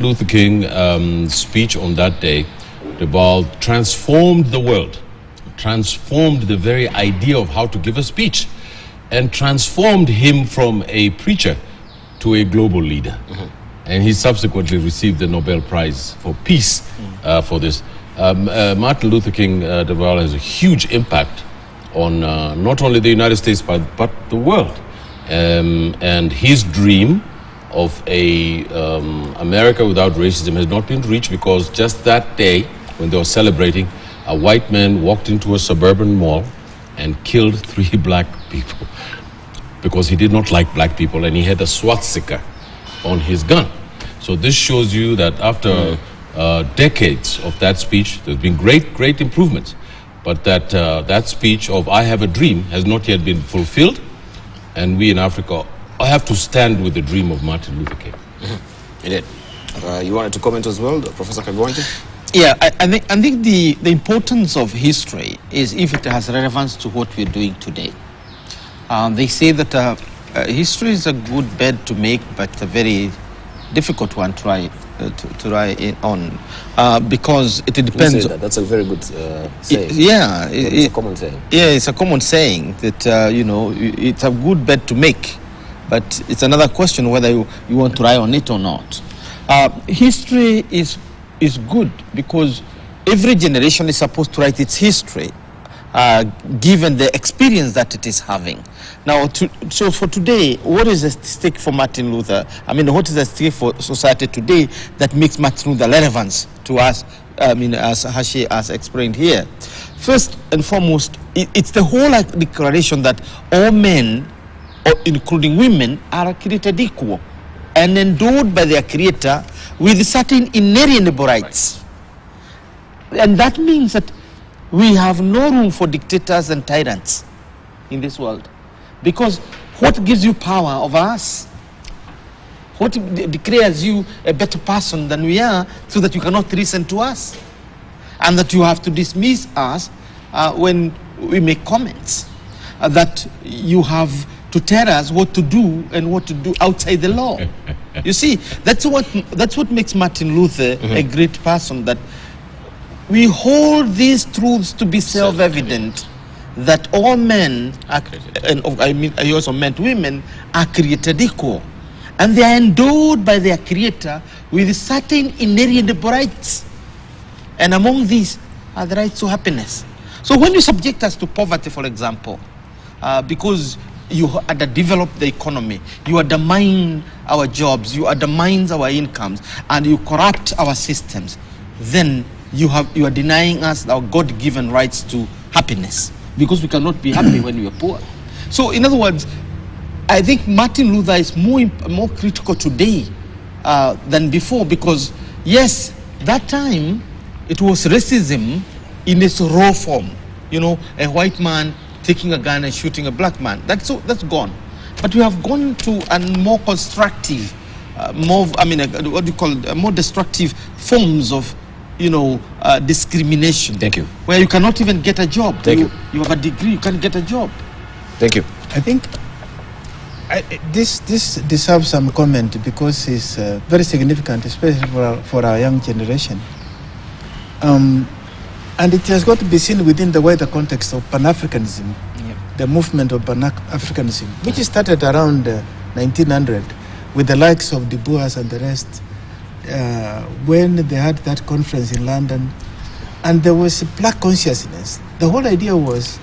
Luther King speech on that day transformed the world, transformed the very idea of how to give a speech, and transformed him from a preacher to a global leader. And he subsequently received the Nobel Prize for Peace for this. Martin Luther King Deval has a huge impact on not only the United States but the world. And his dream of a America without racism has not been reached because just that day when they were celebrating, a white man walked into a suburban mall and killed 3 black people because he did not like black people and he had a swastika on his gun. So this shows you that after decades of that speech, there's been great improvements, but that speech of I have a dream has not yet been fulfilled, and we in Africa have to stand with the dream of Martin Luther King. You did. You wanted to comment as well, Professor Kagwanji? Yeah, I think the importance of history is if it has relevance to what we're doing today. They say that history is a good bed to make, but a very difficult one to try on because it depends. That's a very good saying. Yeah, it's a common saying. Yeah, it's a common saying that you know, it's a good bed to make, but it's another question whether you want to rely on it or not. History is good because every generation is supposed to write its history given the experience that it is having. Now, so for today, what is at stake for Martin Luther? I mean, what is at stake for society today that makes Martin Luther relevant to us? I mean, as Hashi has explained here. First and foremost, it's the whole declaration that all men, including women, are created equal and endowed by their Creator with certain inalienable rights. And that means that we have no room for dictators and tyrants in this world. Because what gives you power over us? What declares you a better person than we are so that you cannot listen to us? And that you have to dismiss us when we make comments? That you have to tell us what to do and what to do outside the law. You see, that's what makes Martin Luther a great person, that we hold these truths to be self-evident, that all men are, and I mean I also meant women, are created equal, and they are endowed by their Creator with certain inalienable rights, and among these are the rights to happiness. So when you subject us to poverty, for example, because you underdevelop the economy, you undermine our jobs, you undermine our incomes, and you corrupt our systems, then you are denying us our God-given rights to happiness, because we cannot be happy when we are poor. So, in other words, I think Martin Luther is more critical today than before, because yes, that time it was racism in its raw form. You know, a white man taking a gun and shooting a black man. That's gone. But we have gone to a more constructive, more destructive forms of, discrimination. Thank you. Where you cannot even get a job. Thank you. You have a degree, you can't get a job. Thank you. I think this deserves some comment because it's very significant, especially for our young generation. And it has got to be seen within the wider context of Pan-Africanism, the movement of Pan-Africanism, which started around 1900 with the likes of Du Bois and the rest, when they had that conference in London, and there was black consciousness. The whole idea was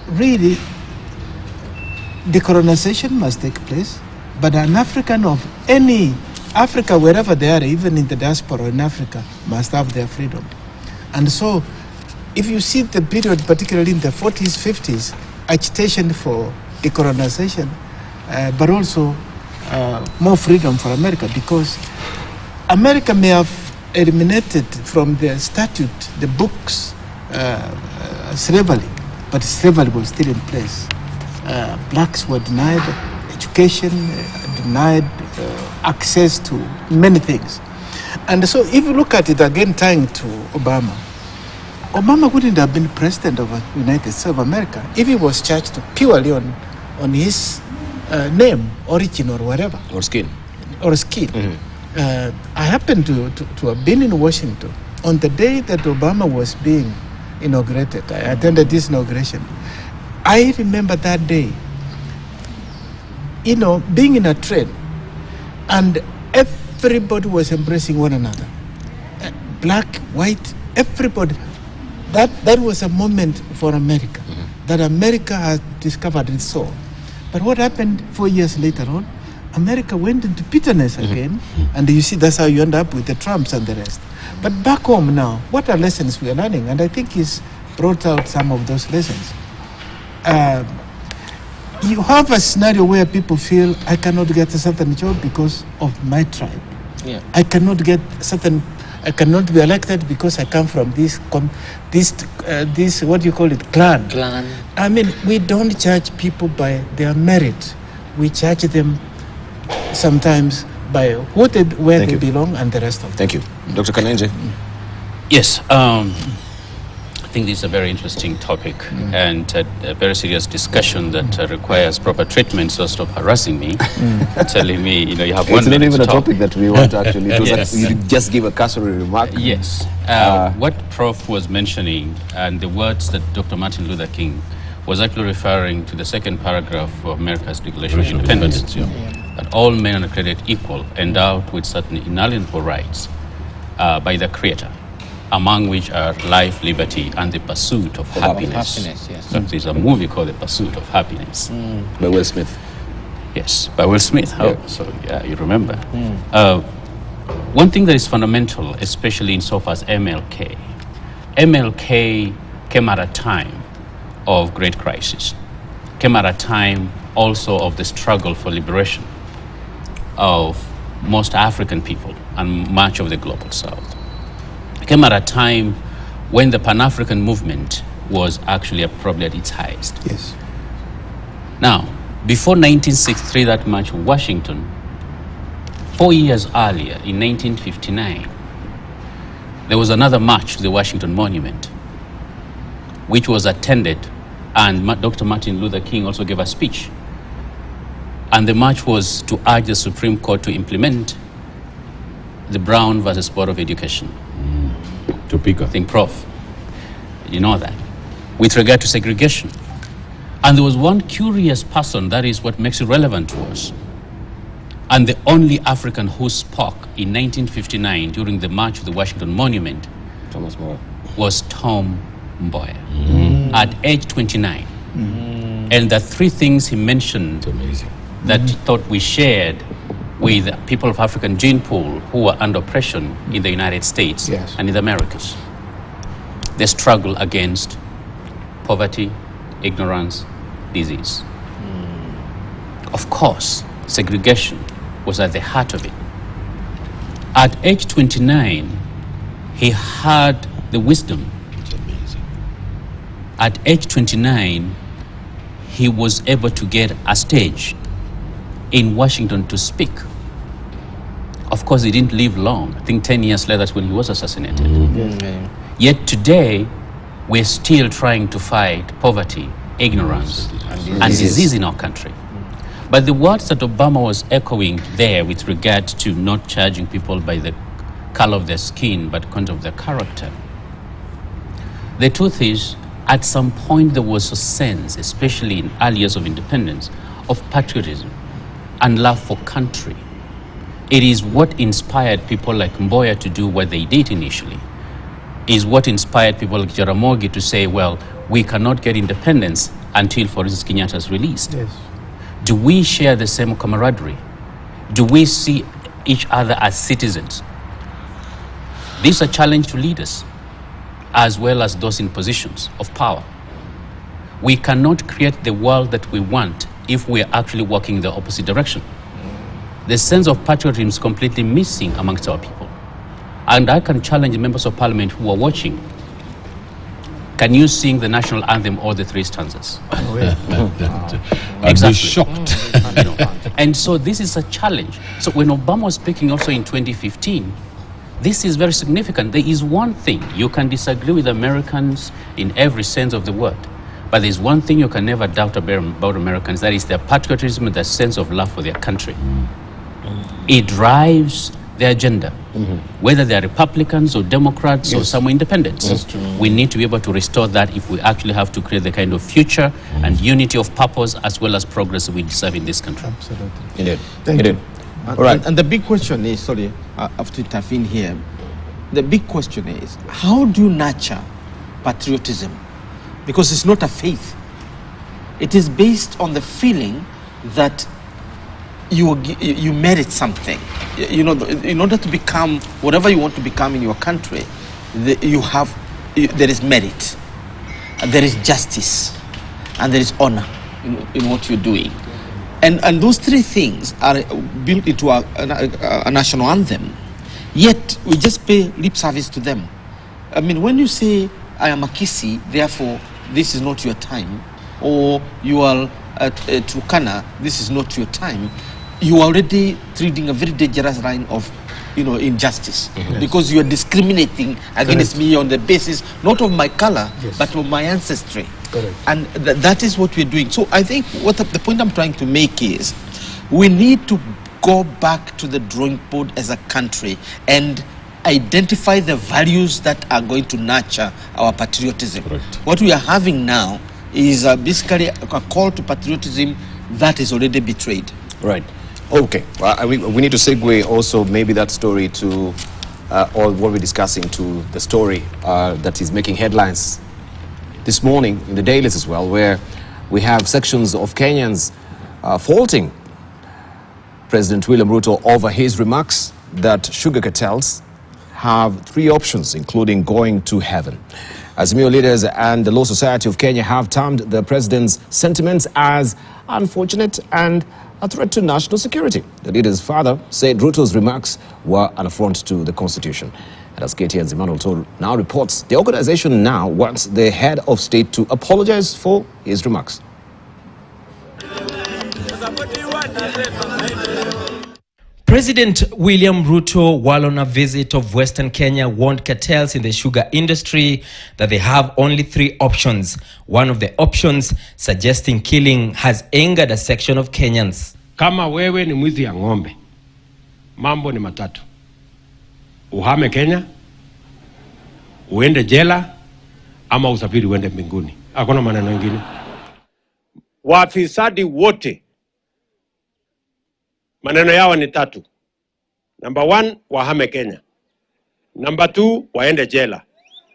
really decolonization must take place, but an African of any Africa, wherever they are, even in the diaspora in Africa, must have their freedom. And so, if you see the period, particularly in the 40s, 50s, agitation for decolonization, but also more freedom for America, because America may have eliminated from their statute, the books, slavery, but slavery was still in place. Blacks were denied education, denied access to many things. And so if you look at it again, tying to Obama wouldn't have been president of the United States of America if he was charged purely on his name, origin, or whatever. Or skin. Or skin. I happened to have been in Washington on the day that Obama was being inaugurated. I attended this inauguration. I remember that day, being in a train, and everybody was embracing one another. Black, white, everybody. That was a moment for America, that America has discovered its soul. But what happened 4 years later on? America went into bitterness again, and you see that's how you end up with the Trumps and the rest. But back home now, what are lessons we are learning? And I think he's brought out some of those lessons. You have a scenario where people feel, I cannot get a certain job because of my tribe. Yeah. I cannot be elected because I come from this what do you call it, clan. I mean, we don't judge people by their merit. We judge them sometimes by where they belong and the rest of them. Thank you. Dr. Kanenje? Yes, I think this is a very interesting topic and a very serious discussion that requires proper treatment. So stop harassing me, telling me, you have 1 minute to talk. It's not even a topic that we want to actually do. Yes. You just give a cursory remark. Yes. What Prof was mentioning and the words that Dr. Martin Luther King was actually referring to the second paragraph of America's Declaration of Independence, that all men are created equal, endowed with certain inalienable rights by the Creator, among which are life, liberty, and the pursuit of happiness. Yes. So there's a movie called The Pursuit of Happiness. By Will Smith. Yes, by Will Smith. So you remember. One thing that is fundamental, especially insofar as MLK came at a time of great crisis, came at a time also of the struggle for liberation of most African people and much of the global South. It came at a time when the Pan-African movement was actually probably at its highest. Yes. Now, before 1963, that March of Washington, 4 years earlier, in 1959, there was another march to the Washington Monument, which was attended, and Dr. Martin Luther King also gave a speech. And the march was to urge the Supreme Court to implement the Brown versus Board of Education. Topeka. I think, Prof, you know that, with regard to segregation. And there was one curious person, that is what makes it relevant to us. And the only African who spoke in 1959 during the march of the Washington Monument Thomas More. was Tom Mboya, at age 29. And the three things he mentioned that he thought we shared with people of African gene pool who were under oppression in the United States and in the Americas. The struggle against poverty, ignorance, disease. Of course, segregation was at the heart of it. At age 29, he had the wisdom. At age 29, he was able to get a stage in Washington to speak. Of course, he didn't live long. I think 10 years later, that's when he was assassinated. Yet today, we're still trying to fight poverty, ignorance, and disease in our country. But the words that Obama was echoing there with regard to not charging people by the color of their skin, but according of their character. The truth is, at some point there was a sense, especially in early years of independence, of patriotism and love for country. It is what inspired people like Mboya to do what they did initially. Is what inspired people like Jaramogi to say, well, we cannot get independence until, for instance, Kenyatta is released. Yes. Do we share the same camaraderie? Do we see each other as citizens? This is a challenge to leaders, as well as those in positions of power. We cannot create the world that we want if we are actually working in the opposite direction. The sense of patriotism is completely missing amongst our people. And I can challenge members of parliament who are watching. Can you sing the national anthem or the three stanzas? I'd be shocked. And so this is a challenge. So when Obama was speaking also in 2015, this is very significant. There is one thing, you can disagree with Americans in every sense of the word, but there's one thing you can never doubt about Americans, that is their patriotism and their sense of love for their country. It drives their agenda, whether they are Republicans or Democrats or some independents. That's true. We need to be able to restore that if we actually have to create the kind of future and unity of purpose as well as progress we deserve in this country. Absolutely. Indeed. Thank you. All right. And the big question is, sorry, I have to intervene here. The big question is, how do you nurture patriotism? Because it's not a faith. It is based on the feeling that you merit something. You know, in order to become whatever you want to become in your country, there is merit, there is justice, and there is honor in what you're doing. And those three things are built into a national anthem. Yet we just pay lip service to them. I mean, when you say, I am a Kisi, therefore this is not your time, or you are at Turkana, this is not your time, you are already treating a very dangerous line of, injustice, because you are discriminating against me on the basis not of my color, but of my ancestry. Correct. And that is what we're doing. So I think the point I'm trying to make is, we need to go back to the drawing board as a country and identify the values that are going to nurture our patriotism. Correct. What we are having now is basically a call to patriotism that is already betrayed. Right. Okay. Well, we need to segue also maybe that story to, or what we're discussing, to the story that is making headlines this morning in the dailies as well, where we have sections of Kenyans faulting President William Ruto over his remarks that sugar cartels have three options, including going to heaven. Azimio leaders and the Law Society of Kenya have termed the president's sentiments as unfortunate and a threat to national security. The leader's father said Ruto's remarks were an affront to the constitution. And as KTN's Emmanuel Toru now reports, the organization now wants the head of state to apologize for his remarks. President William Ruto, while on a visit of Western Kenya, warned cartels in the sugar industry that they have only three options. One of the options, suggesting killing, has angered a section of Kenyans. Kama wewe ni mwizi ya ng'ombe, mambo ni matatu. Uhame Kenya, uende jela, ama usafiri uende mbinguni. Hakuna maneno mengine. Wafisadi wote maneno yao ni tatu. Number 1, wahame Kenya. Number 2, waende jela.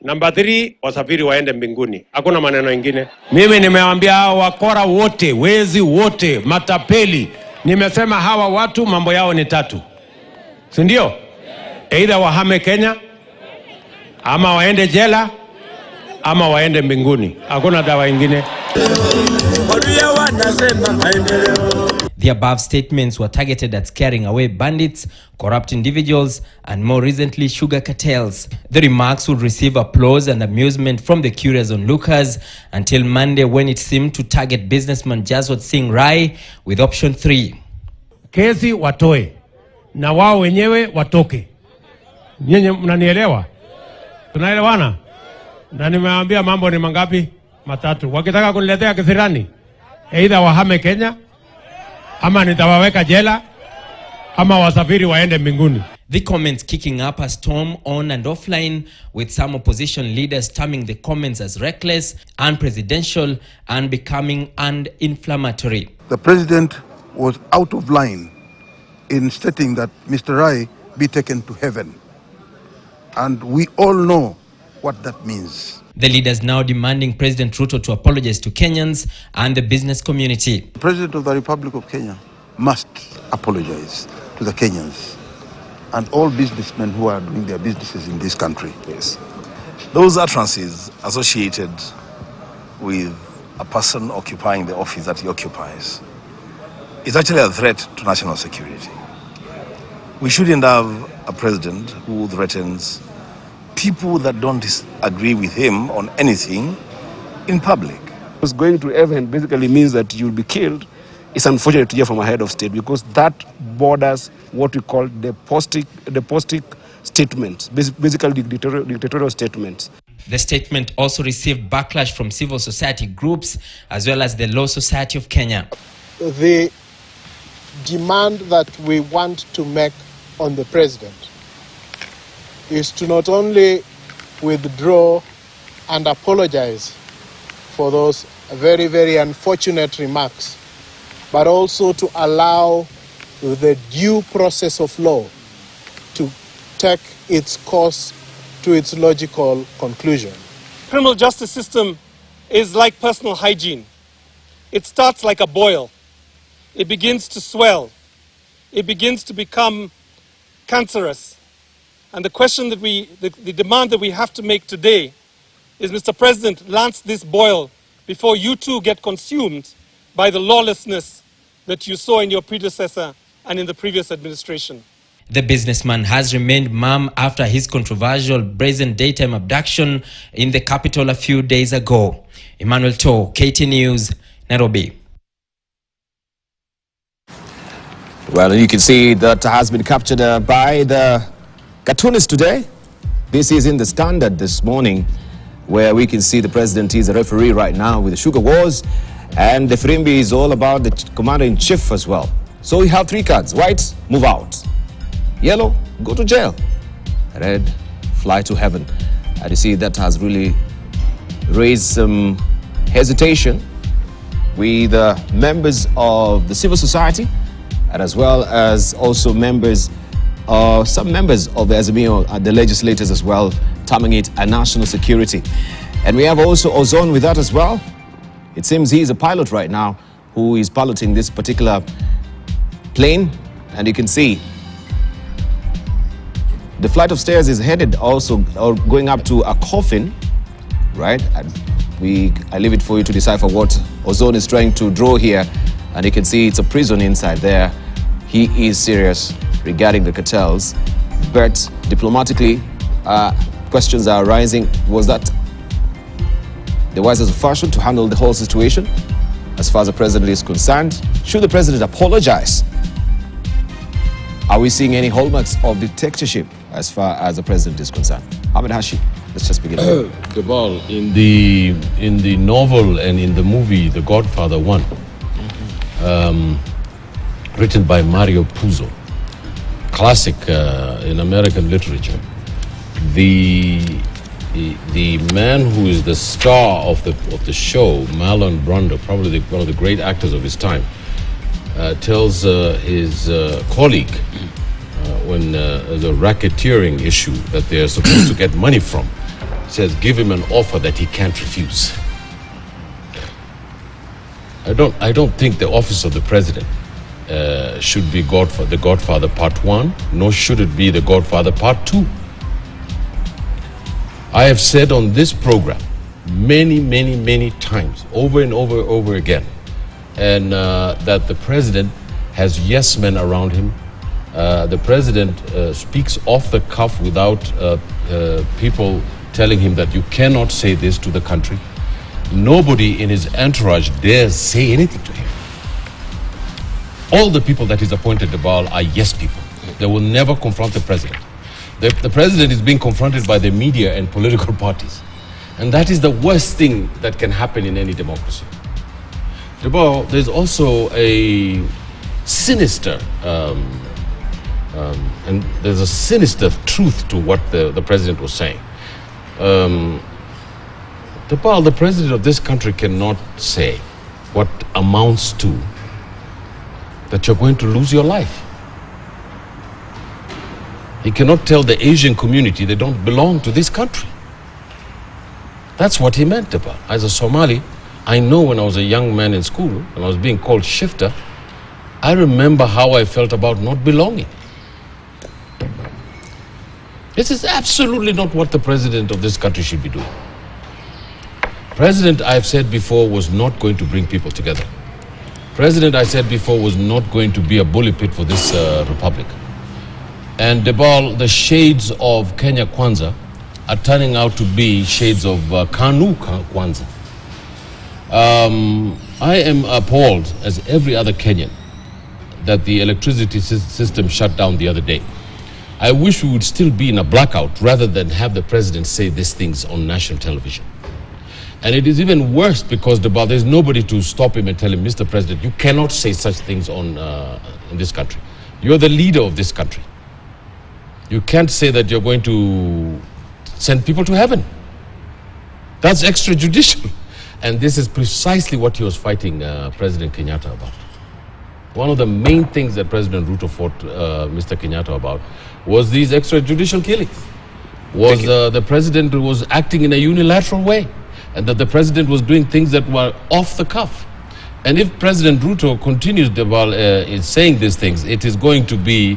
Number 3, wasafiri waende mbinguni. Hakuna maneno mengine. Mimi nimewaambia hao wakora wote, wezi wote, matapeli. Nimesema hawa watu mambo yao ni tatu. Si ndio? Either wahame Kenya, ama waende jela, ama waende mbinguni. Hakuna dawa ingine. The above statements were targeted at scaring away bandits, corrupt individuals, and more recently, sugar cartels. The remarks would receive applause and amusement from the curious onlookers until Monday, when it seemed to target businessman Jaswat Singh Rai with option 3. Kesi watoe, na wao wenyewe watoke. Nyinyi mnanielewa? Tunaelewana? Na nimewaambia mambo ni mangapi? Matatu. Wakitaka kuniletea kisirani, either wahame Kenya, ama nitawaweka jela, ama wasafiri waende mbinguni. The comments kicking up a storm on and offline, with some opposition leaders terming the comments as reckless, unpresidential, and becoming inflammatory. The president was out of line in stating that Mr. Rai be taken to heaven. And we all know what that means. The leaders now demanding President Ruto to apologize to Kenyans and the business community. The President of the Republic of Kenya must apologize to the Kenyans and all businessmen who are doing their businesses in this country. Yes. Those utterances associated with a person occupying the office that he occupies is actually a threat to national security. We shouldn't have a president who threatens people that don't agree with him on anything in public. Going to heaven basically means that you'll be killed. It's unfortunate to hear from a head of state, because that borders what we call the postic statements, basically dictatorial statements. The statement also received backlash from civil society groups as well as the Law Society of Kenya. The demand that we want to make on the president is to not only withdraw and apologize for those very, very unfortunate remarks, but also to allow the due process of law to take its course to its logical conclusion. Criminal justice system is like personal hygiene. It starts like a boil. It begins to swell. It begins to become cancerous. And the question that the demand that we have to make today is, Mr. President, lance this boil before you too get consumed by the lawlessness that you saw in your predecessor and in the previous administration. The businessman has remained mum after his controversial brazen daytime abduction in the capital a few days ago. Emmanuel To, KTN News, Nairobi. Well, you can see that has been captured by the cartoonist today. This is in the Standard this morning, where we can see the president is a referee right now with the Sugar Wars, and the Firimbi is all about the commander-in-chief as well. So we have 3 cards. White, move out. Yellow, go to jail. Red, fly to heaven. And you see that has really raised some hesitation with members of the civil society, and as well as also some members of the Azimio, the legislators as well, terming it a national security. And we have also Ozone with that as well. It seems he is a pilot right now who is piloting this particular plane, and you can see the flight of stairs is headed also, or going up to a coffin, right? And I leave it for you to decipher what Ozone is trying to draw here, and you can see it's a prison inside there. He is serious regarding the cartels, but diplomatically, questions are arising. Was that the wisest fashion to handle the whole situation as far as the president is concerned? Should the president apologize? Are we seeing any hallmarks of dictatorship as far as the president is concerned? Ahmed Hashi, let's just begin. The ball in the novel and in the movie The Godfather 1, written by Mario Puzo, classic in American literature. The man who is the star of the show, Marlon Brando, probably one of the great actors of his time, tells his colleague when there's a racketeering issue that they're supposed to get money from, says, give him an offer that he can't refuse. I don't think the office of the president should be the Godfather Part 1, nor should it be the Godfather Part 2. I have said on this program many times, over and over again, and that the president has yes men around him. The president speaks off the cuff without people telling him that you cannot say this to the country. Nobody in his entourage dares say anything to him. All the people that he's appointed to Baal are yes people. They will never confront the president. The president is being confronted by the media and political parties. And that is the worst thing that can happen in any democracy. There's also a sinister, and there's a sinister truth to what the president was saying. The president of this country cannot say what amounts to that you're going to lose your life. He cannot tell the Asian community they don't belong to this country. That's what he meant about. As a Somali, I know when I was a young man in school, when I was being called shifter, I remember how I felt about not belonging. This is absolutely not what the president of this country should be doing. President, I've said before, was not going to bring people together. President, I said before, was not going to be a bully pit for this republic. And the shades of Kenya Kwanza are turning out to be shades of Kanu Kwanza. I am appalled, as every other Kenyan, that the electricity system shut down the other day. I wish we would still be in a blackout rather than have the president say these things on national television. And it is even worse because there's nobody to stop him and tell him, Mr. President, you cannot say such things in this country. You're the leader of this country. You can't say that you're going to send people to heaven. That's extrajudicial. And this is precisely what he was fighting President Kenyatta about. One of the main things that President Ruto fought Mr. Kenyatta about was these extrajudicial killings. Was the president was acting in a unilateral way, and that the president was doing things that were off the cuff. And if President Ruto continues in saying these things, it is going to be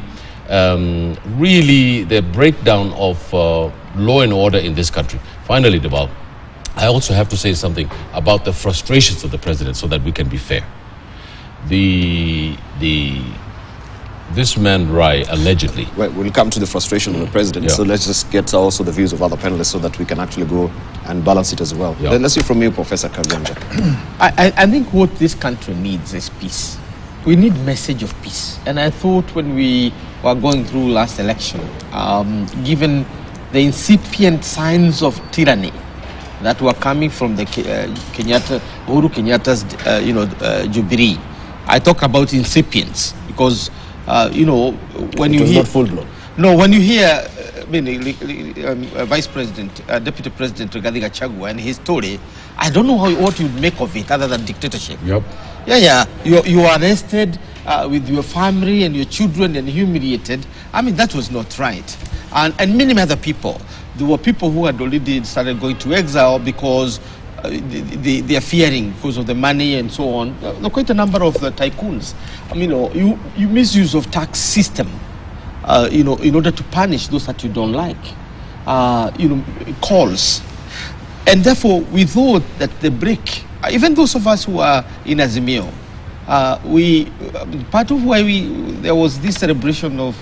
really the breakdown of law and order in this country. Finally, Deval, I also have to say something about the frustrations of the president so that we can be fair. This man, Rai, allegedly... Well, we'll come to the frustration of the president, so let's just get also the views of other panelists so that we can actually go and balance it as well. Let's hear from you, Professor Kaganja. I think what this country needs is peace. We need message of peace. And I thought when we were going through last election, given the incipient signs of tyranny that were coming from the Uhuru Kenyatta's, Jubilee, I talk about incipients because, when you hear... not full-blown. No, when you hear Vice President, Deputy President Rigathi Gachagua and his story, I don't know what you'd make of it other than dictatorship. Yep. You are arrested with your family and your children and humiliated. I mean, that was not right. And many other people. There were people who had already started going to exile because they are fearing because of the money and so on. There are quite a number of tycoons. I mean, you misuse of tax system, in order to punish those that you don't like. Calls. And therefore, we thought that the break, even those of us who are in Azimio, part of why there was this celebration of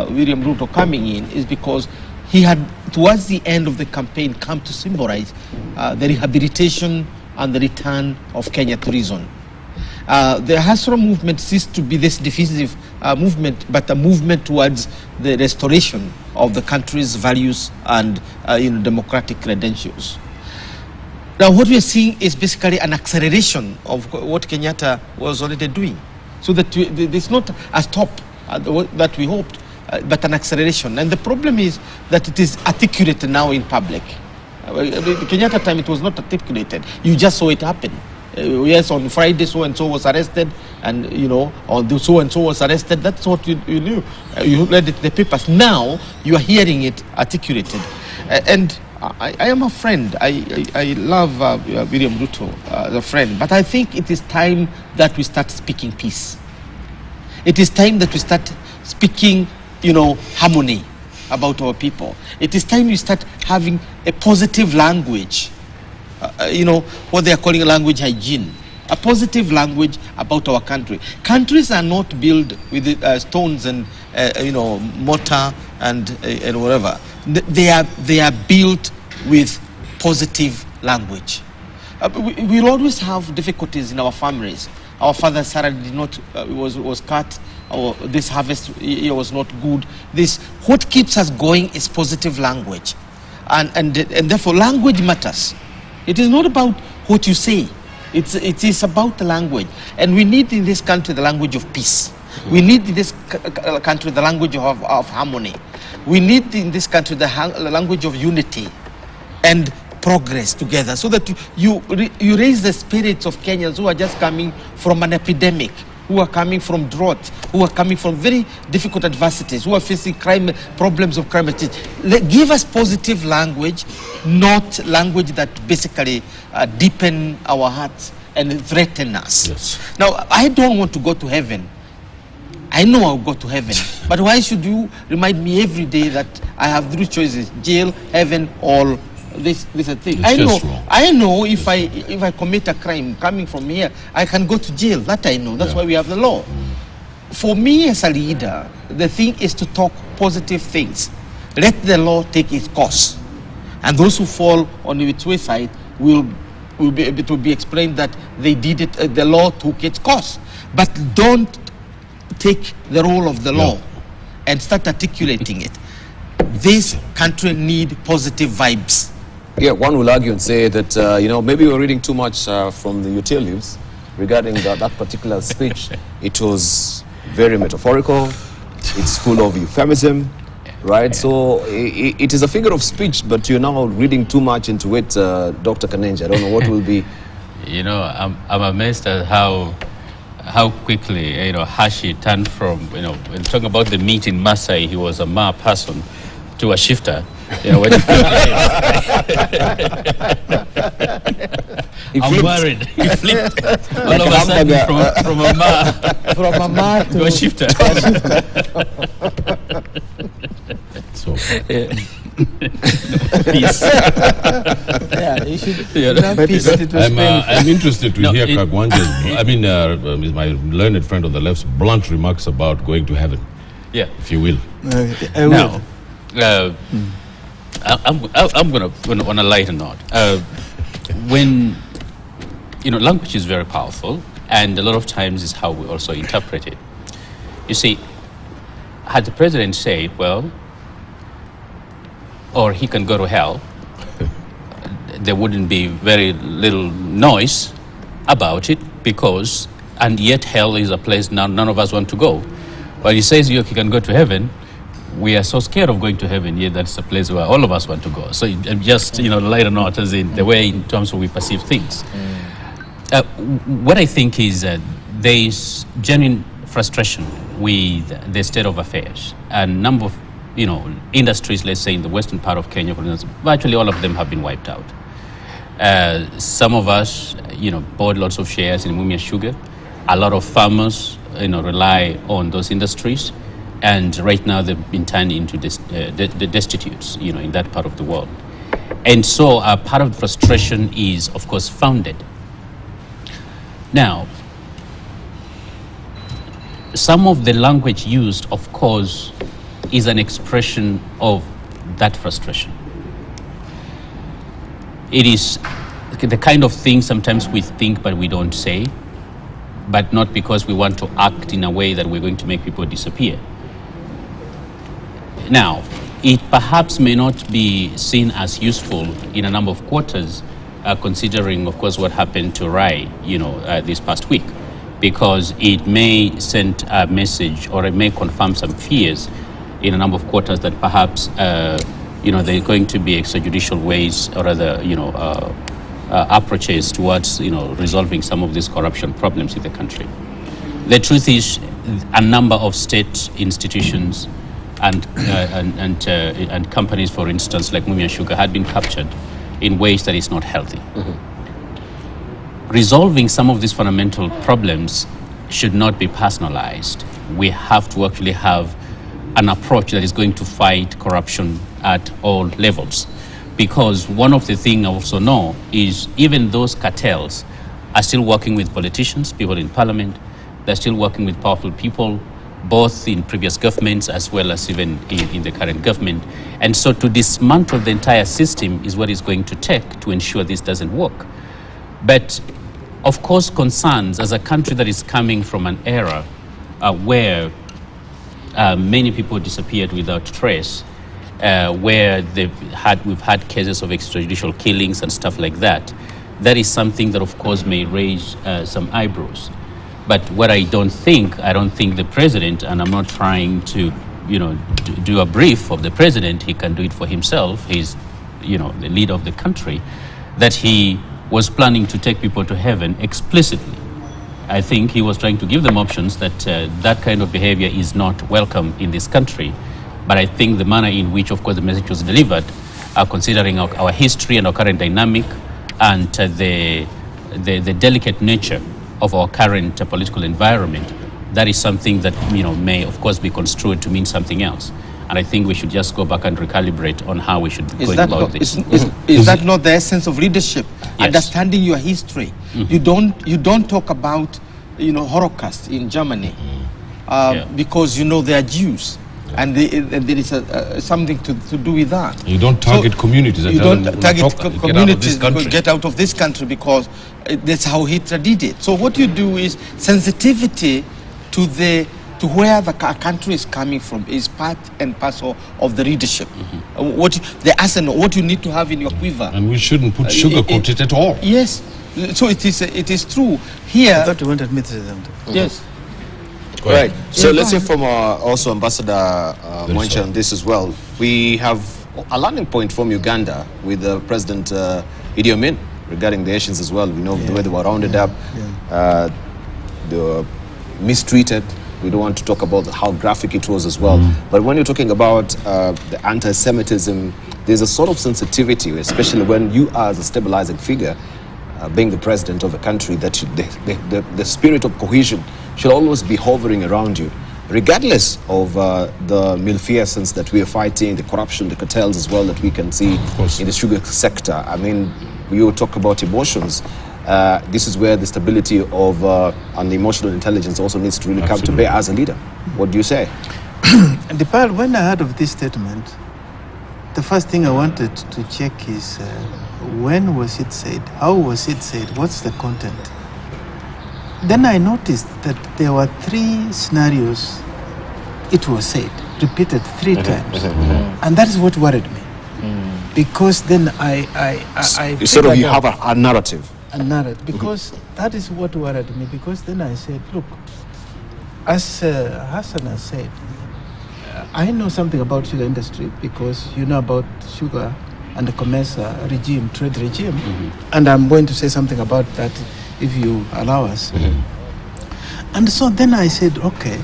William Ruto coming in is because he had, towards the end of the campaign, come to symbolize the rehabilitation and the return of Kenya to reason. The Hasra movement ceased to be this divisive movement, but a movement towards the restoration of the country's values and democratic credentials. Now, what we are seeing is basically an acceleration of what Kenyatta was already doing, so that it's not a stop that we hoped, but an acceleration. And the problem is that it is articulated now in public. Kenyatta time, it was not articulated. You just saw it happen. Yes, on Friday, so-and-so was arrested, and, on the so-and-so was arrested. That's what you knew. You read it in the papers. Now, you are hearing it articulated. And I am a friend. I love William Ruto as a friend. But I think it is time that we start speaking peace. It is time that we start speaking, harmony about our people. It is time we start having a positive language. What they are calling language hygiene. A positive language about our country. Countries are not built with stones and, mortar and whatever. They are built with positive language. We'll always have difficulties in our families. Our father's salary did not was cut. This harvest year was not good. What keeps us going is positive language, and therefore language matters. It is not about what you say. It is about the language, and we need in this country the language of peace. We need in this country the language of harmony. We need in this country the language of unity and progress together, so that you raise the spirits of Kenyans who are just coming from an epidemic, who are coming from drought, who are coming from very difficult adversities, who are facing problems of climate change. Give us positive language, not language that basically deepen our hearts and threaten us. Yes. Now, I don't want to go to heaven. I know I'll go to heaven, but why should you remind me every day that I have three choices: jail, heaven, or this thing? I know if I commit a crime coming from here, I can go to jail. That I know. That's why we have the law. For me as a leader, the thing is to talk positive things. Let the law take its course, and those who fall on its wayside will be able to be explained that they did it. The law took its course, but don't take the role of the law and start articulating it. This country need positive vibes. Yeah, one will argue and say that, maybe we're reading too much from the UTL News regarding that particular speech. It was very metaphorical. It's full of euphemism. right? So it is a figure of speech, but you're now reading too much into it, Dr. Kanenja. I don't know what will be. You know, I'm amazed at how quickly, you know, Hashi turned from, you know, when talking about the meat in Masai, he was a Ma person, to a shifter. You know, when I'm worried. He flipped all of a sudden from a Ma to a shifter. So, Peace. Yeah, you should I'm interested to hear Kagwanja's, I mean, my learned friend on the left's blunt remarks about going to heaven. Yeah. If you will. I will. Now, I'm going to, on a lighter note, when, you know, language is very powerful, and a lot of times is how we also interpret it. You see, had the president said, well, or he can go to hell, there wouldn't be very little noise about it, because, and yet hell is a place none of us want to go. But he says he can go to heaven. We are so scared of going to heaven, yet that's a place where all of us want to go. So just, you know, lighter note as in the way in terms of we perceive things. What I think is there is genuine frustration with the state of affairs. A number of, you know, industries, let's say in the western part of Kenya, for instance, virtually all of them have been wiped out. Some of us, you know, bought lots of shares in Mumia Sugar. A lot of farmers, you know, rely on those industries. And right now they've been turned into the destitutes, you know, in that part of the world. And so part of the frustration is, of course, founded. Now, some of the language used, of course, is an expression of that frustration. It is the kind of thing sometimes we think but we don't say, but not because we want to act in a way that we're going to make people disappear. Now, it perhaps may not be seen as useful in a number of quarters, considering, of course, what happened to Rai, you know, this past week, because it may send a message or it may confirm some fears in a number of quarters that perhaps, you know, there are going to be extrajudicial ways or other, you know, approaches towards, you know, resolving some of these corruption problems in the country. The truth is, a number of state institutions and companies, for instance, like Mumia Sugar, had been captured in ways that is not healthy. Resolving some of these fundamental problems should not be personalized. We have to actually have an approach that is going to fight corruption at all levels. Because one of the things I also know is even those cartels are still working with politicians, people in parliament. They're still working with powerful people, both in previous governments as well as even in the current government. And so to dismantle the entire system is what it's going to take to ensure this doesn't work. But of course, concerns as a country that is coming from an era where many people disappeared without trace, where we've had cases of extrajudicial killings and stuff like that, that is something that of course may raise some eyebrows. But what I don't think the president, and I'm not trying to, you know, do a brief of the president, he can do it for himself, he's, you know, the leader of the country, that he was planning to take people to heaven explicitly. I think he was trying to give them options that that kind of behavior is not welcome in this country. But I think the manner in which, of course, the message was delivered, considering our history and our current dynamic and the delicate nature of our current political environment, that is something that, you know, may, of course, be construed to mean something else. And I think we should just go back and recalibrate on how we should be going about this. Is that not the essence of leadership? Yes. Understanding your history. You don't talk about, you know, Holocaust in Germany because, you know, they are Jews. And there is something to do with that. You don't target communities. You don't target communities because get out of this country because that's how Hitler did it. So what you do is sensitivity to where the country is coming from is part and parcel of the leadership. The arsenal, what you need to have in your quiver. And we shouldn't put sugarcoat it at all. Yes. So it is true. Here. I thought you wanted me to say something. Yes. Go ahead. Right. So let's hear from also Ambassador Mwencha on this as well. We have a landing point from Uganda with President Idi Amin regarding the Asians as well. We know the way they were rounded up, they were mistreated. We don't want to talk about how graphic it was as well. But when you're talking about the anti-Semitism, there's a sort of sensitivity, especially when you are as a stabilizing figure, being the president of a country, that the spirit of cohesion should always be hovering around you, regardless of the malfeasance that we are fighting, the corruption, the cartels as well that we can see in the sugar sector. I mean, you talk about emotions. This is where the stability of and the emotional intelligence also needs to really come to bear as a leader. What do you say? Depal, when I heard of this statement, the first thing I wanted to check is when was it said? How was it said? What's the content? Then I noticed that there were 3 scenarios it was said, repeated 3 times. And that is what worried me. Because then I sort of, you have a narrative. A narrative. Because that is what worried me. Because then I said, look, as Hassan has said, I know something about sugar industry because you know about sugar and the commerce regime, trade regime. And I'm going to say something about that if you allow us. And so then I said, okay,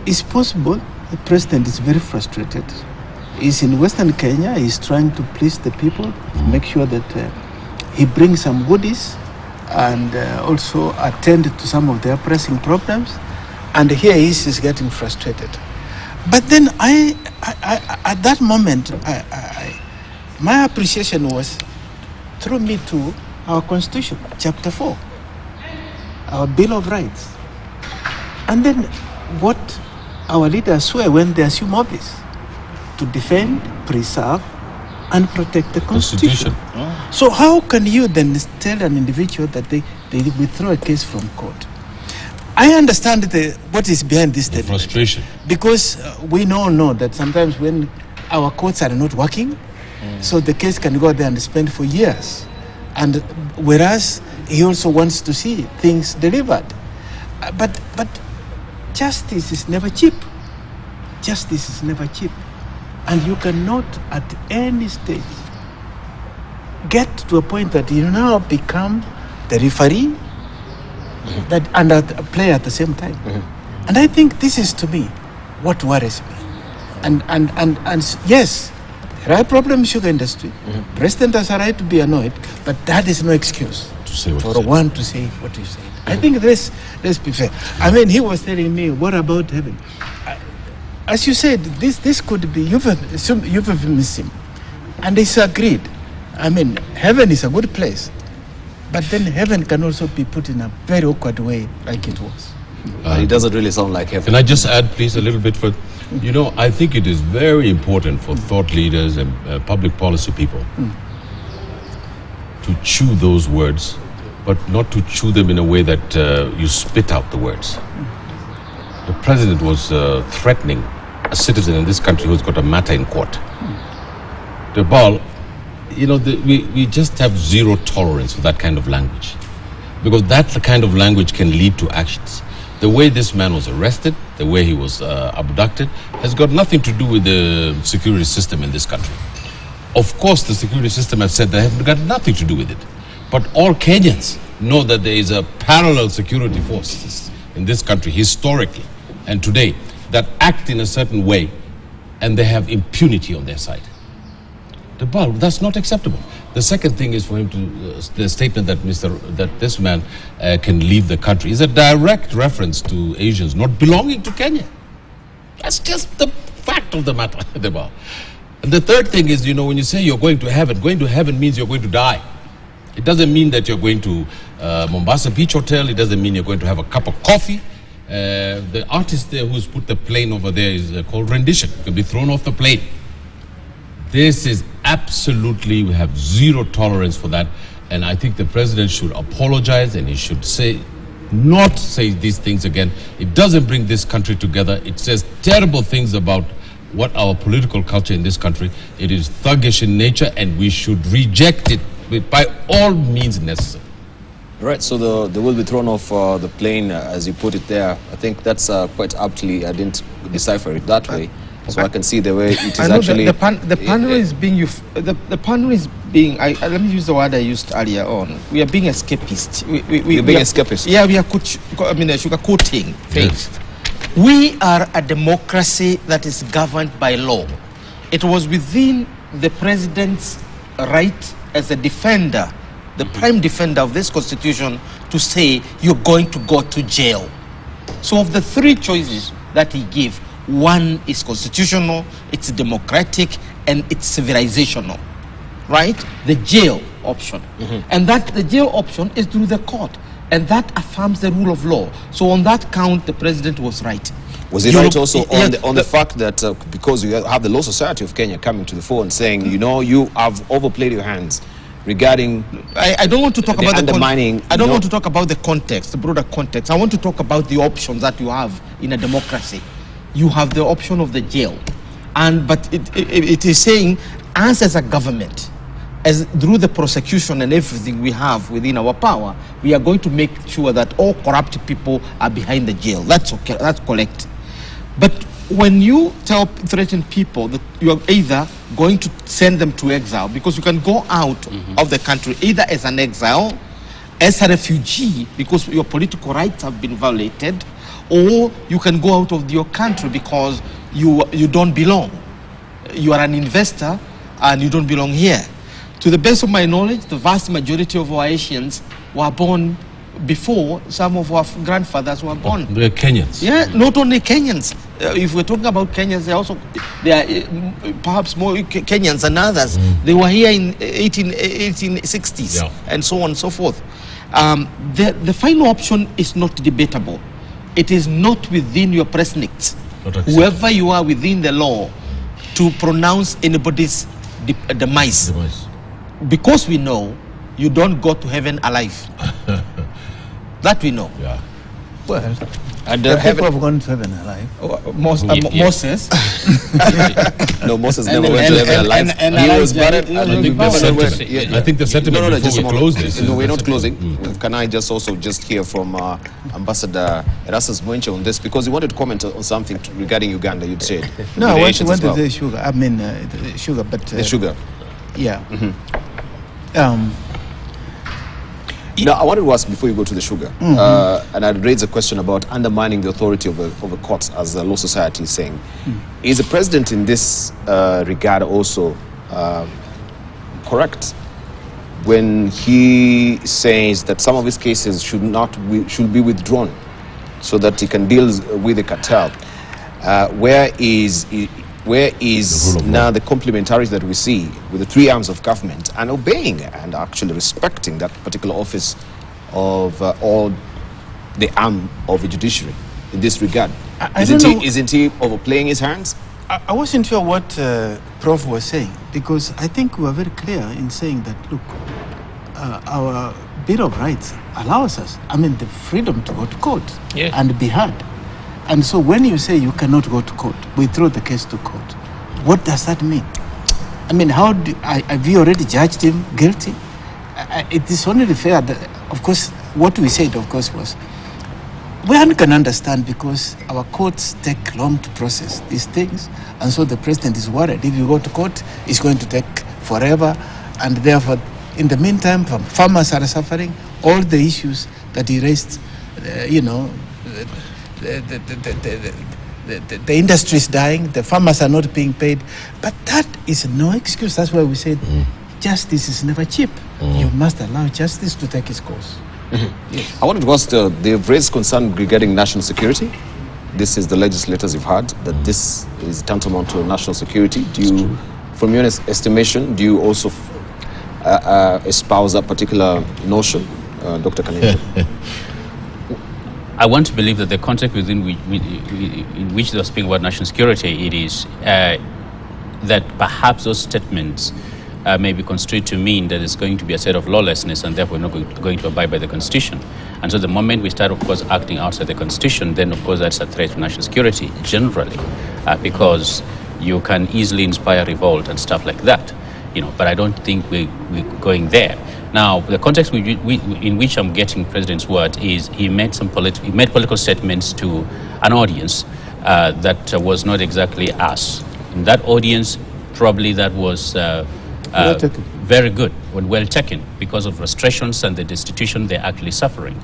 it's possible the president is very frustrated. He's in Western Kenya, he's trying to please the people, make sure that he brings some goodies and also attend to some of their pressing problems. And here he is getting frustrated. But then at that moment, my appreciation was through me to our Constitution, Chapter 4, our Bill of Rights. And then what our leaders swear when they assume office, to defend, preserve, and protect the Constitution. So how can you then tell an individual that they withdraw a case from court? I understand what is behind this statement. Frustration. Because we know that sometimes when our courts are not working, so the case can go there and spend for years. And whereas he also wants to see things delivered. But justice is never cheap. Justice is never cheap. And you cannot at any stage get to a point that you now become the referee that and a player at the same time. And I think this is, to me, what worries me. And yes, there are problems in the sugar industry. President has a right to be annoyed, but that is no excuse for one to say what you said. I think let's be fair. I mean, he was telling me, what about heaven? As you said, this could be euphemism. And it's agreed. I mean, heaven is a good place. But then heaven can also be put in a very awkward way, like it was. It doesn't really sound like heaven. Can I just add, please, a little bit? You know, I think it is very important for thought leaders and public policy people to chew those words, but not to chew them in a way that you spit out the words. The president was threatening a citizen in this country who's got a matter in court. The ball, you know, we just have zero tolerance for that kind of language, because that's the kind of language can lead to actions. The way this man was arrested, the way he was abducted, has got nothing to do with the security system in this country. Of course, the security system has said they have got nothing to do with it. But all Kenyans know that there is a parallel security force in this country, historically and today, that act in a certain way, and they have impunity on their side. That's not acceptable. The second thing is for him to, the statement that this man can leave the country is a direct reference to Asians not belonging to Kenya. That's just the fact of the matter. And the third thing is, you know, when you say you're going to heaven means you're going to die. It doesn't mean that you're going to Mombasa Beach Hotel. It doesn't mean you're going to have a cup of coffee. The artist there who's put the plane over there is called rendition. You can be thrown off the plane. This is absolutely, we have zero tolerance for that. And I think the president should apologize, and he should not say these things again. It doesn't bring this country together. It says terrible things about what our political culture in this country. It is thuggish in nature, and we should reject it by all means necessary. Right, so they will be thrown off the plane, as you put it there. I think that's quite aptly, I didn't decipher it that way. So I can see the way it is actually... The panel is being... The panel is being... let me use the word I used earlier on. We are being escapist. We're being escapist? Yeah, we are sugarcoating things. Yes. We are a democracy that is governed by law. It was within the president's right as a defender, the prime defender of this constitution, to say you're going to go to jail. So of the three choices that he gave, one is constitutional, it's democratic, and it's civilizational, right? The jail option. And that the jail option is through the court, and that affirms the rule of law. So on that count, the president was right. Was it right also on the fact that because you have the Law Society of Kenya coming to the fore and saying, you know, you have overplayed your hands regarding... I don't want to talk about undermining... I don't want to talk about the context, the broader context. I want to talk about the options that you have in a democracy. You have the option of the jail. But it is saying, us as a government, through the prosecution and everything we have within our power, we are going to make sure that all corrupt people are behind the jail. That's okay, that's correct. But when you threaten people that you are either going to send them to exile, because you can go out of the country either as an exile, as a refugee, because your political rights have been violated, or you can go out of your country because you don't belong. You are an investor and you don't belong here. To the best of my knowledge, the vast majority of our Asians were born before some of our grandfathers were born. They're Kenyans. Yeah, not only Kenyans. If we're talking about Kenyans, they are perhaps more Kenyans than others. They were here in 1860s and so on and so forth. The final option is not debatable. It is not within your presence, whoever you are within the law, to pronounce anybody's demise. Because we know you don't go to heaven alive. That we know. Yeah. Well, the people have gone to heaven alive. Moses. No, Moses never went to heaven alive. He was buried. I think the sentiment before we close this. No, we're not closing. Can I just also hear from Ambassador Erastus Mwenche on this, because he wanted to comment on something regarding Uganda. You'd said. No, I want to say sugar. I mean sugar, but the sugar. Yeah. Now, I wanted to ask before you go to the sugar, and I'd raise a question about undermining the authority of the courts, as the Law Society is saying. Is the president in this regard also correct when he says that some of his cases should be withdrawn so that he can deal with the cartel? Where is now the complementarity that we see with the three arms of government and obeying and actually respecting that particular office of all the arm of the judiciary in this regard? Isn't he overplaying his hands? I wasn't sure what Prof was saying, because I think we were very clear in saying that, look, our Bill of Rights allows us, the freedom to go to court and be heard. And so when you say you cannot go to court, we throw the case to court. What does that mean? Have you already judged him guilty? It is only fair that, of course, what we said, of course, was we can understand, because our courts take long to process these things, and so the president is worried. If you go to court, it's going to take forever, and therefore, in the meantime, farmers are suffering. All the issues that he raised, the industry is dying, the farmers are not being paid, but that is no excuse. That's why we said justice is never cheap. You must allow justice to take its course. Yes. I wanted to ask, they've raised concern regarding national security. This is the legislators you've had, that this is tantamount to national security. From your estimation, do you also espouse that particular notion, Dr. Kanenja? I want to believe that the context in which they are speaking about national security, it is that perhaps those statements may be construed to mean that it's going to be a set of lawlessness and therefore not going to abide by the Constitution. And so the moment we start, of course, acting outside the Constitution, then, of course, that's a threat to national security generally, because you can easily inspire revolt and stuff like that. But I don't think we're going there. Now, the context in which I'm getting President's word is he made political statements to an audience that was not exactly us. In that audience, probably that was very good and well taken because of frustrations and the destitution they're actually suffering.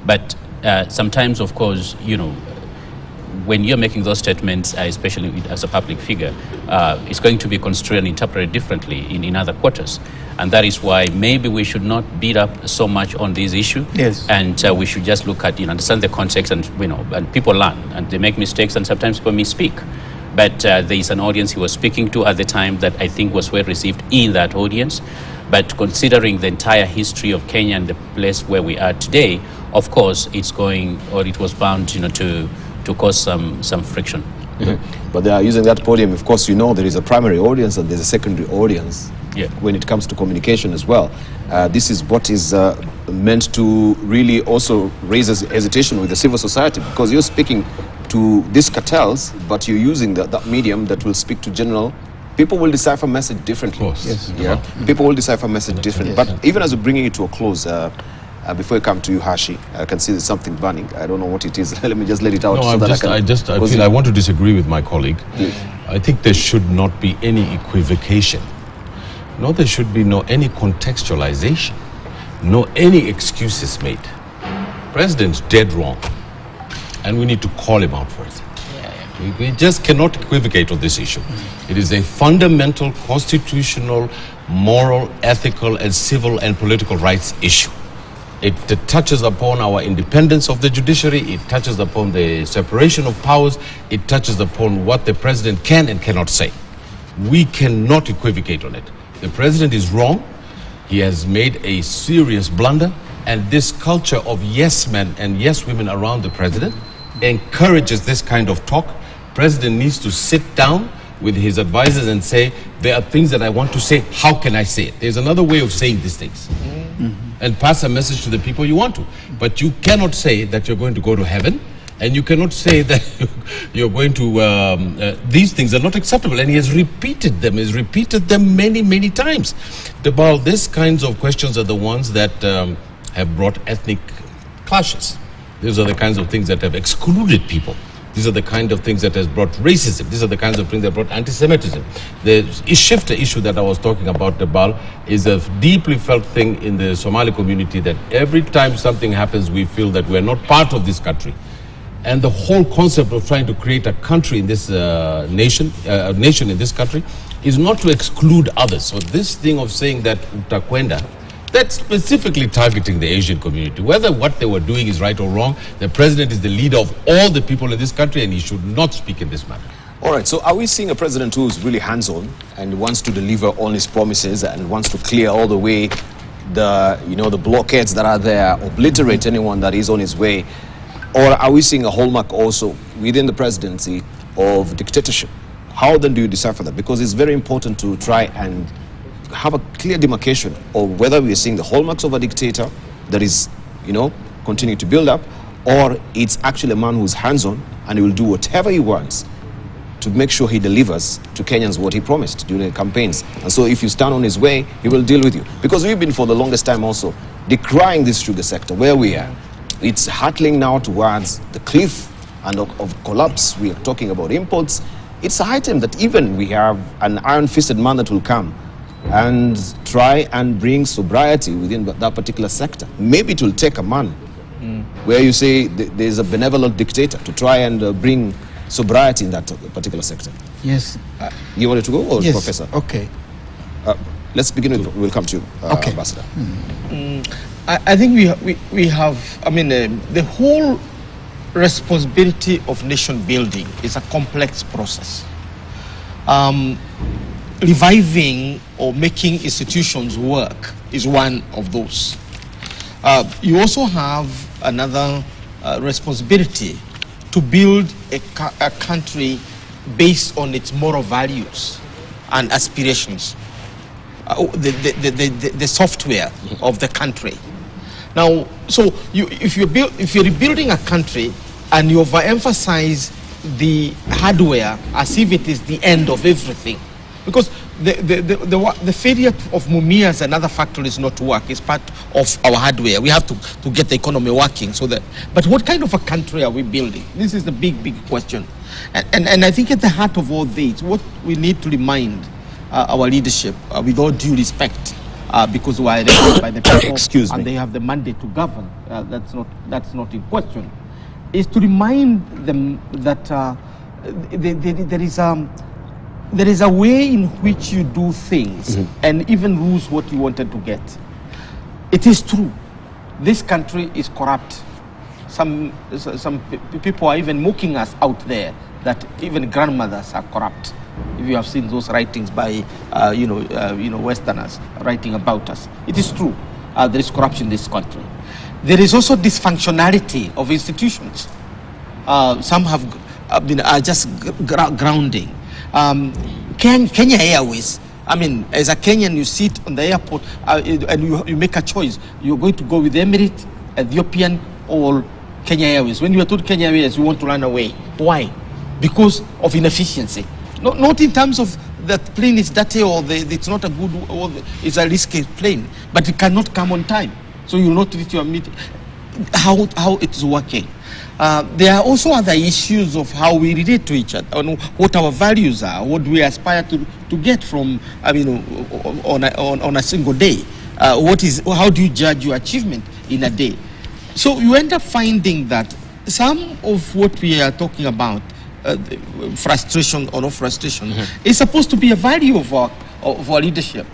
But sometimes, of course, you know, when you're making those statements, especially as a public figure, it's going to be construed and interpreted differently in other quarters. And that is why maybe we should not beat up so much on this issue. Yes. And we should just look at, understand the context, and, and people learn and they make mistakes, and sometimes people misspeak. But there is an audience he was speaking to at the time that I think was well received in that audience. But considering the entire history of Kenya and the place where we are today, of course, it was bound, to cause some friction. Mm-hmm. But they are using that podium. Of course, there is a primary audience and there's a secondary audience. Yeah. When it comes to communication as well. This is what is meant to really also raise hesitation with the civil society, because you're speaking to these cartels, but you're using that medium that will speak to general. People will decipher message differently. Of course. Yes. Yeah. People will decipher message differently. Yes. But even as we're bringing it to a close, before I come to you, Hashi, I can see there's something burning. I don't know what it is. Let me just let it out. No, I want to disagree with my colleague. Please. I think there should not be any equivocation. No, there should be any contextualization. No, any excuses made. President's dead wrong. And we need to call him out for it. We just cannot equivocate on this issue. It is a fundamental constitutional, moral, ethical, and civil and political rights issue. It touches upon our independence of the judiciary. It touches upon the separation of powers. It touches upon what the president can and cannot say. We cannot equivocate on it. The president is wrong. He has made a serious blunder. And this culture of yes men and yes women around the president encourages this kind of talk. President needs to sit down with his advisors and say, there are things that I want to say. How can I say it? There's another way of saying these things. And pass a message to the people you want to. But you cannot say that you're going to go to heaven, and you cannot say that you're going to, these things are not acceptable. And he has repeated them. He's repeated them many, many times. About these kinds of questions are the ones that have brought ethnic clashes. These are the kinds of things that have excluded people. These are the kind of things that has brought racism. These are the kinds of things that brought anti-Semitism. The shifter issue that I was talking about, Debal, is a deeply felt thing in the Somali community, that every time something happens, we feel that we're not part of this country. And the whole concept of trying to create a country in this nation in this country, is not to exclude others. So this thing of saying that utakwenda, that's specifically targeting the Asian community. Whether what they were doing is right or wrong, the president is the leader of all the people in this country, and he should not speak in this manner. All right, so are we seeing a president who's really hands-on and wants to deliver on his promises and wants to clear all the way the blockades that are there, obliterate anyone that is on his way? Or are we seeing a hallmark also within the presidency of dictatorship? How then do you decipher that? Because it's very important to try and have a clear demarcation of whether we are seeing the hallmarks of a dictator that is, continuing to build up, or it's actually a man who's hands-on and he will do whatever he wants to make sure he delivers to Kenyans what he promised during the campaigns. And so if you stand on his way, he will deal with you. Because we've been for the longest time also decrying this sugar sector where we are. It's hurtling now towards the cliff and of collapse. We are talking about imports. It's a high time that even we have an iron-fisted man that will come and try and bring sobriety within that particular sector. Maybe it will take a man where you say there's a benevolent dictator to try and bring sobriety in that particular sector. Yes. You wanted to go, or yes. Professor? Okay. Let's begin with, we'll come to you, okay. Ambassador. I think we have, the whole responsibility of nation building is a complex process. Reviving or making institutions work is one of those. You also have another responsibility to build a country based on its moral values and aspirations, the software of the country. Now, so if you're rebuilding a country and you overemphasize the hardware as if it is the end of everything, because the failure of Mumias and other factories not to work is part of our hardware. We have to get the economy working. But what kind of a country are we building? This is the big question. And I think at the heart of all this, what we need to remind our leadership, with all due respect, because we are elected by the people and they have the mandate to govern, that's not in question, is to remind them that there is a way in which you do things and even lose what you wanted to get. It is true. This country is corrupt. Some people are even mocking us out there that even grandmothers are corrupt. If you have seen those writings by Westerners writing about us, it is true. There is corruption in this country. There is also dysfunctionality of institutions. Some are just grounding. Kenya Airways. I mean, as a Kenyan, you sit on the airport and you make a choice. You're going to go with Emirates, Ethiopian, or Kenya Airways. When you are told Kenya Airways, you want to run away. Why? Because of inefficiency. Not in terms of that plane is dirty or it's not a good, or it's a risky plane, but it cannot come on time. So you will not reach your meeting. How it's working. There are also other issues of how we relate to each other, and what our values are, what we aspire to get from, on a single day. How do you judge your achievement in a day? So you end up finding that some of what we are talking about, frustration or no frustration, is supposed to be a value of our leadership.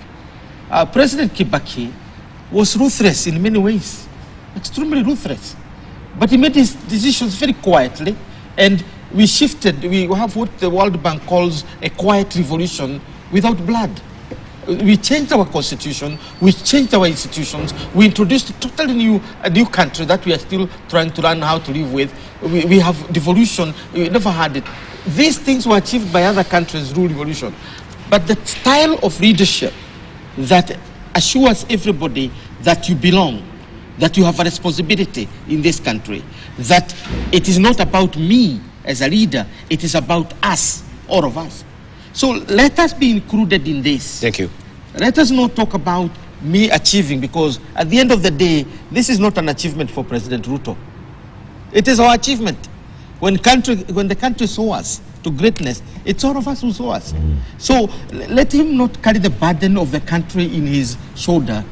President Kibaki was ruthless in many ways, extremely ruthless. But he made his decisions very quietly, and we shifted. We have what the World Bank calls a quiet revolution without blood. We changed our constitution, we changed our institutions, we introduced a totally new country that we are still trying to learn how to live with. We have devolution, we never had it. These things were achieved by other countries through revolution. But the style of leadership that assures everybody that you belong, that you have a responsibility in this country, that it is not about me as a leader, it is about us, all of us. So let us be included in this. Thank you. Let us not talk about me achieving, because at the end of the day, this is not an achievement for President Ruto. It is our achievement. When the country saw us to greatness, it's all of us who saw us. So let him not carry the burden of the country in his shoulder.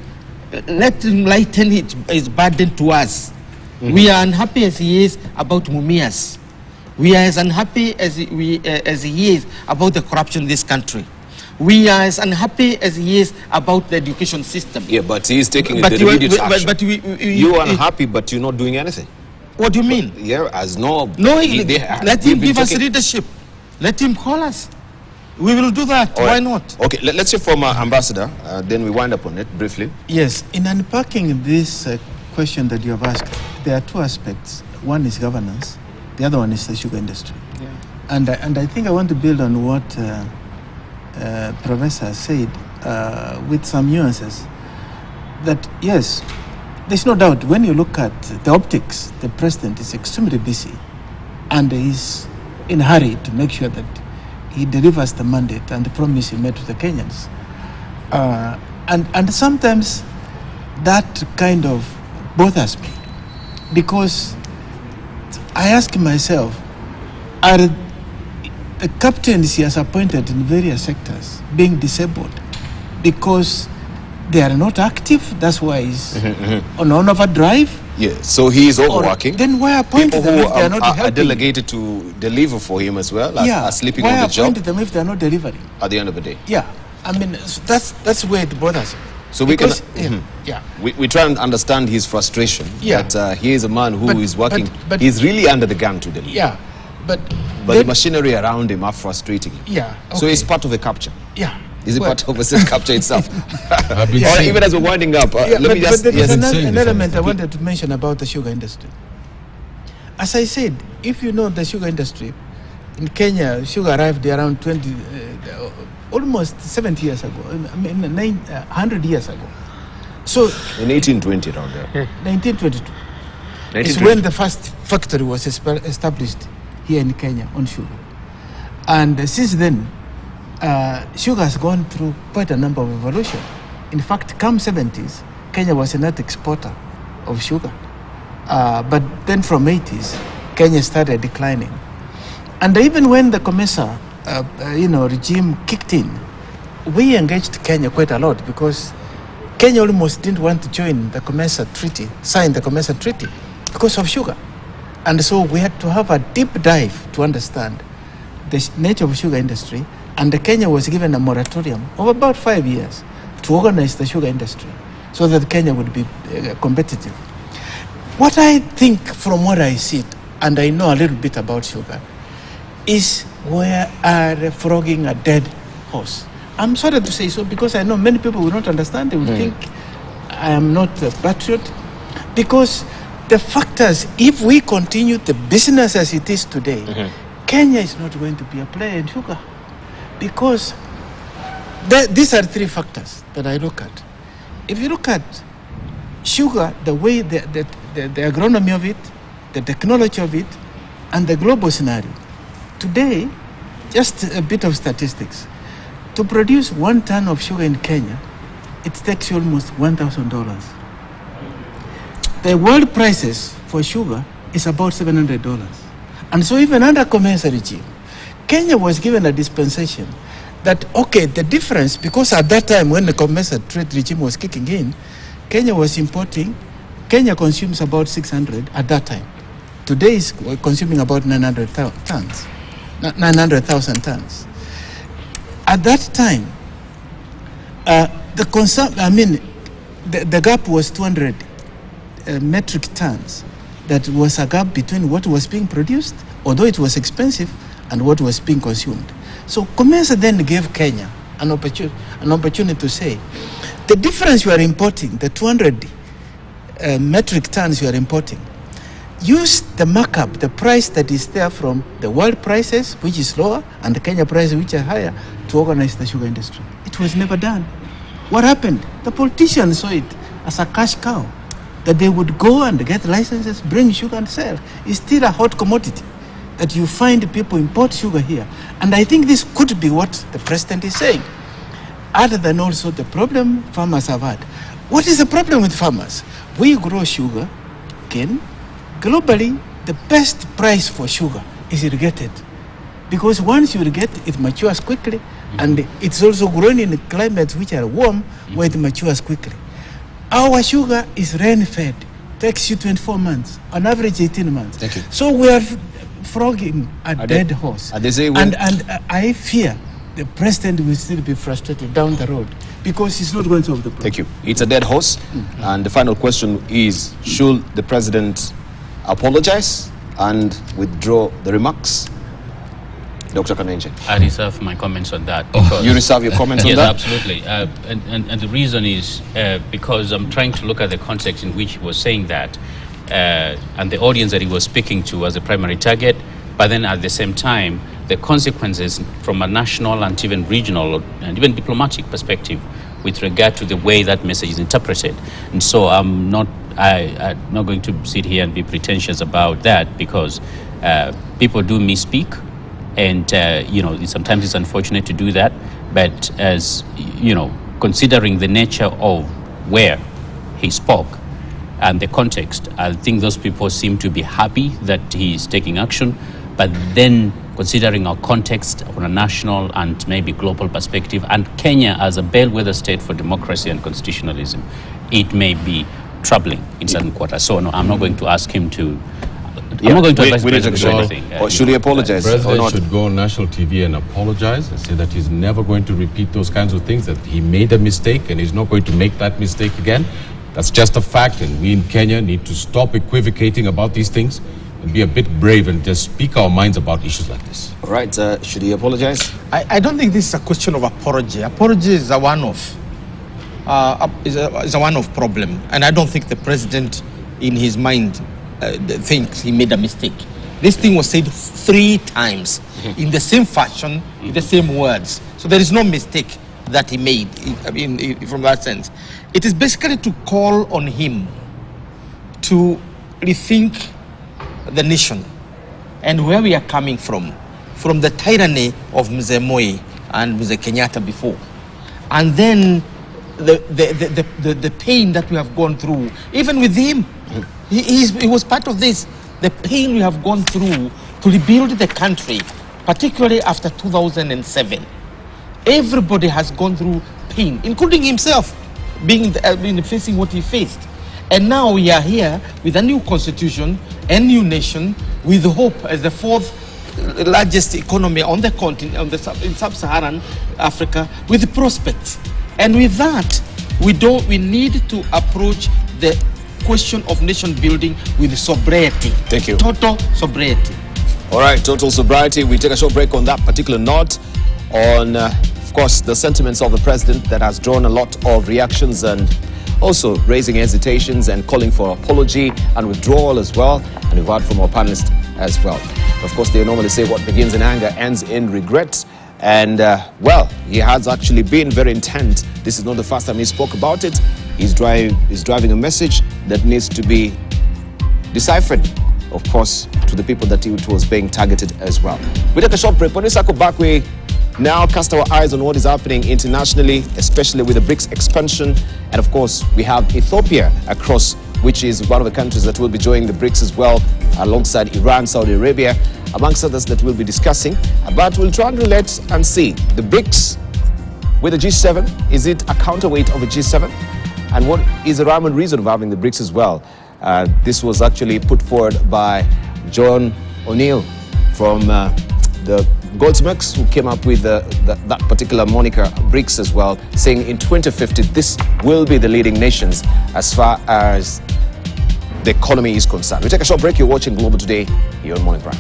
Let him lighten his burden to us. We are unhappy as he is about Mumias. We are as unhappy as he is about the corruption in this country. We are as unhappy as he is about the education system. Yeah, but he is taking the immediate action. You are unhappy, but you're not doing anything. What do you mean? Yeah, as no... Let him give us leadership. Let him call us. We will do that. Why not? Okay, let's hear from Ambassador, then we wind up on it briefly. Yes, in unpacking this question that you have asked, there are two aspects. One is governance, the other one is the sugar industry. Yeah. And I think I want to build on what Professor said with some nuances. That yes, there's no doubt when you look at the optics, the president is extremely busy and he's in a hurry to make sure that he delivers the mandate and the promise he made to the Kenyans. And sometimes that kind of bothers me, because I ask myself, are the captains he has appointed in various sectors being disabled because they are not active? That's why he's on overdrive. Yeah, so he is overworking. Then why appoint them if they are not helping? Are delegated to deliver for him as well, are sleeping on the job? Why appoint them if they are not delivering? At the end of the day. Yeah, I mean, that's where it bothers me. So we try and understand his frustration. Yeah. That he is a man who is working, but he's really under the gun to deliver. Yeah, but the machinery around him are frustrating him. Yeah. Okay. So it's part of a capture. Yeah. Is it part of a capture itself? Even as we're winding up, let me just... But there is an element I wanted to mention about the sugar industry. As I said, if you know the sugar industry, in Kenya, sugar arrived around almost 70 years ago, 100 years ago. So in 1820, around there. 1922 is when the first factory was established here in Kenya on sugar. And since then, sugar has gone through quite a number of evolution. In fact, come 70s, Kenya was a net exporter of sugar. But then from 80s, Kenya started declining. And even when the COMESA regime kicked in, we engaged Kenya quite a lot because Kenya almost didn't want to join the COMESA treaty, sign the COMESA treaty because of sugar. And so we had to have a deep dive to understand the nature of the sugar industry, and Kenya was given a moratorium of about 5 years to organize the sugar industry so that Kenya would be competitive. What I think from what I see, and I know a little bit about sugar, is we are frogging a dead horse. I'm sorry to say so because I know many people will not understand. They will think I am not a patriot. Because the factors, if we continue the business as it is today, Kenya is not going to be a player in sugar. Because these are three factors that I look at. If you look at sugar, the way the agronomy of it, the technology of it, and the global scenario. Today, just a bit of statistics. To produce 1 ton of sugar in Kenya, it takes you almost $1,000. The world prices for sugar is about $700. And so even under COMESA regime, Kenya was given a dispensation that, okay, the difference, because at that time when the COMESA trade regime was kicking in, Kenya was importing, Kenya consumes about 600 at that time. Today is consuming about 900,000 tons. At that time, the gap was 200 metric tons. That was a gap between what was being produced, although it was expensive, and what was being consumed. So COMESA then gave Kenya an opportunity to say, the difference you are importing, the 200 metric tons you are importing, use the markup, the price that is there from the world prices, which is lower, and the Kenya prices, which are higher, to organize the sugar industry. It was never done. What happened? The politicians saw it as a cash cow, that they would go and get licenses, bring sugar and sell. It's still a hot commodity that you find people import sugar here. And I think this could be what the president is saying. Other than also the problem farmers have had. What is the problem with farmers? We grow sugar, cane. Globally, the best price for sugar is irrigated. Because once you irrigate, it matures quickly, and it's also grown in climates which are warm, where it matures quickly. Our sugar is rain-fed, takes you 24 months, on average 18 months. Thank you. So we are frogging a dead horse. And I fear the president will still be frustrated down the road because he's not going to solve the problem. Thank you. It's a dead horse. And the final question is, should the president apologize and withdraw the remarks? Dr. Kanenje. I reserve my comments on that. You reserve your comments on that? Yes, absolutely. And the reason is because I'm trying to look at the context in which he was saying that and the audience that he was speaking to as a primary target, but then at the same time, the consequences from a national and even regional and even diplomatic perspective with regard to the way that message is interpreted. And so I'm not going to sit here and be pretentious about that because people do misspeak. And, sometimes it's unfortunate to do that. But as, considering the nature of where he spoke and the context, I think those people seem to be happy that he is taking action. But then considering our context on a national and maybe global perspective, and Kenya as a bellwether state for democracy and constitutionalism, it may be troubling in certain quarters. So no, I'm not going to ask him to... I'm not going to advise the president to do anything. Or should he apologize? The president should go on national TV and apologize and say that he's never going to repeat those kinds of things, that he made a mistake and he's not going to make that mistake again. That's just a fact, and we in Kenya need to stop equivocating about these things and be a bit brave and just speak our minds about issues like this. All right, should he apologize? I don't think this is a question of apology. Apology is a one-off. Is a one-off problem, and I don't think the president, in his mind, thinks he made a mistake. This thing was said 3 times in the same fashion, in the same words. So there is no mistake that he made. From that sense, it is basically to call on him to rethink the nation and where we are coming from the tyranny of Mzee Moi and Mzee Kenyatta before. And then the pain that we have gone through, even with him, he was part of this. The pain we have gone through to rebuild the country, particularly after 2007. Everybody has gone through pain, including himself, facing what he faced. And now we are here with a new constitution, a new nation, with hope as the fourth largest economy on the continent, in sub-Saharan Africa, with prospects. And with that, we need to approach the question of nation building with sobriety. Thank you. Total sobriety. All right, total sobriety. We take a short break on that particular note on, of course, the sentiments of the president that has drawn a lot of reactions and also raising hesitations and calling for apology and withdrawal as well. And we've heard from our panelists as well. Of course, they normally say what begins in anger ends in regret. And, well, he has actually been very intent. This is not the first time he spoke about it. He's driving a message that needs to be deciphered, of course, to the people that it was being targeted as well. We take a short break. When we circle back, we now cast our eyes on what is happening internationally, especially with the BRICS expansion. And of course, we have Ethiopia across, which is one of the countries that will be joining the BRICS as well, alongside Iran, Saudi Arabia, amongst others that we'll be discussing. But we'll try and relate and see the BRICS with the G7. Is it a counterweight of the G7? And what is the rhyme and reason of having the BRICS as well? This was actually put forward by John O'Neill from the Goldsmiths, who came up with that particular moniker, BRICS as well, saying in 2050 this will be the leading nations as far as the economy is concerned. We take a short break. You're watching Global Today here on Morning Prime.